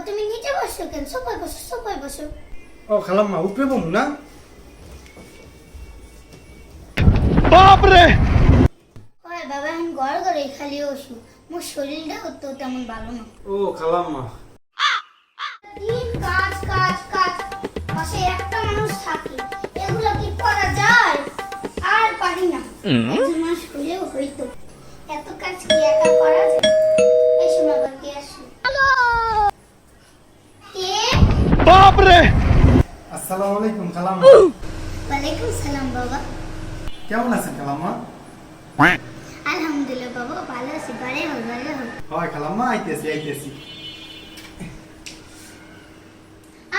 তুমি নিচে বসো কেন? সোফায় বসো, সোফায় বসো। ও খালাম্মা উপরে বমু না? বাপরে! হয় বাবা, এখন ঘরে ঘরে খালি ওষুধ, মোর শরীরটাও তো তেমন ভালো না। ও খালাম্মা দিন কাজ কাজ কাজ, পাশে একটা মানুষ থাকে, এগুলো কি করা যায়? আর পারি না। একজন মানুষ হলেও হইতো, এত কাজ কি একা করা যায়? এই সময় আবার কে আসলো? কে? বাপরে! আসসালামু আলাইকুম খালাম্মা। ওয়ালাইকুম সালাম বাবা। কেমন আছেন খালাম্মা? আলহামদুলিল্লাহ বাবা, ভালো আছি। বারে হল বারে হল। হয় খালাম্মা, আইতেছি।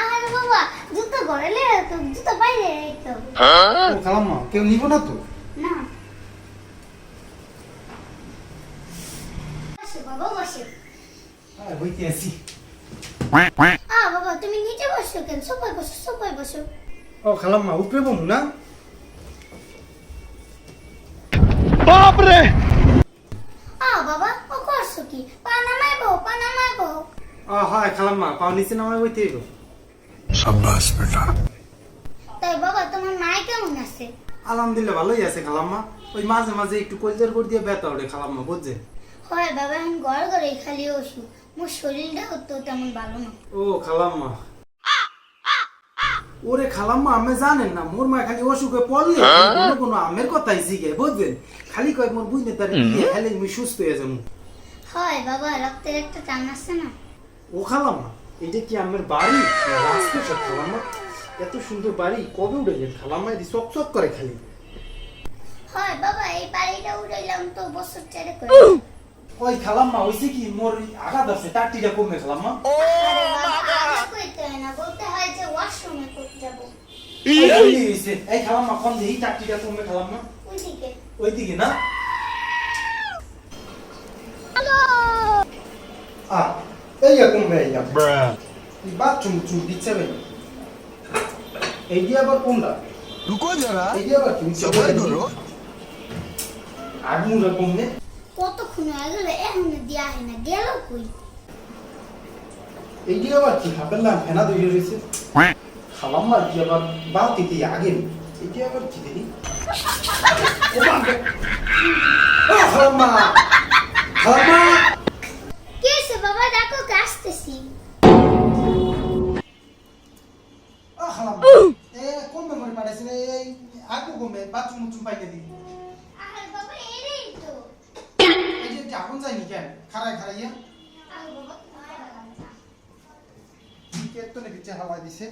আর বাবা, জুতো ঘরে লে তো, জুতো বাইরে রাখতে হবে। ও খালাম্মা কেউ নিব না তো? না, বসে বাবা বসে। হ্যাঁ হইতে আছি। বাবা তুমি নিচে বসো কেন? সোফায় বসো, সোফায় বসো। ও খালাম্মা উপরে বমু না? বাপরে! বাবা ও করছো কি? পা নামাইবো, পা নামাইবো। হয় খালাম্মা, পাও নিচে নামাই হইতে হইব। সাব্বাস বেটা। তাই বাবা, তোমার মা কেমন আছে? আলহামদুলিল্লাহ ভালোই আছে খালাম্মা। ওই মাঝে মাঝে একটু কলজার উপর দিয়ে ব্যথা ওঠে খালাম্মা, বুঝছে? হয় বাবা, এখন ঘরে ঘরে খালি ওষুধ, মোর শরীরটাও তো তেমন ভালো না। ও খালাম্মা ওরে খালাম্মা, আমি জানেন না মোর মা খালি অসুখে পড়লে কোনো কোনো আমের কথাই শিখে, বুঝছেন? খালি কয় মোর বুঝলে তার হেলে আমি সুস্থ হয়ে যাবো। হয় বাবা, রক্তের একটা টান আসছে না? ও খালাম্মা, এটা কি আমার বাড়ি না রাজপ্রাসাদ খালাম্মা? এত সুন্দর বাড়ি কবে উঠে গেল খালাম্মা? এদি চকচক করে খালি। হয় বাবা, এই বাড়িটা উঠাইলাম তো বছর চারে করে। ওই খালাম্মা হইছে কি মোর আঘাত আছে, টাটিটা কমে খালাম্মা। আরে বাবা, আগে কইতে হয় না, বলতে হয় যে ওয়াশরুমে করতে যাবো। এই খালাম্মা কোন দিকে টাটিটা কমে খালাম্মা? ওইদিকে। ওইদিকে না? এই কমবে এই বাথরুম চুম দিচ্ছে ভাই। এই দিয়ে আবার কোনটা? रुको जरा এই দিয়ে আবার কি सबर करो। আগুনটা কমবে। কতক্ষণ হয়ে গেল, এখন দিয়া হয় না, গেল কই? এই দিয়ে আবার কি খাবেন ফেনা তৈরি হয়েছে খালাম্মা, কি আবার বাতিতে আগে এই দিয়ে আবার কি দেখি। খালাম্মা খালাম্মা কে সে বাবা? ডাকো, কে আসতেছি। খালাম্মা কমবে মরে পাঠাইছে এই আগু কমবে বাথরুম মুচুম পাইতে দিই। আরে বাবা, এরেই তো। এই যে আগুন যায়নি কেন? খারাইয়া আরে বাবা, তোমার বাবা। কেতনে পিছে হাওয়া দিছে।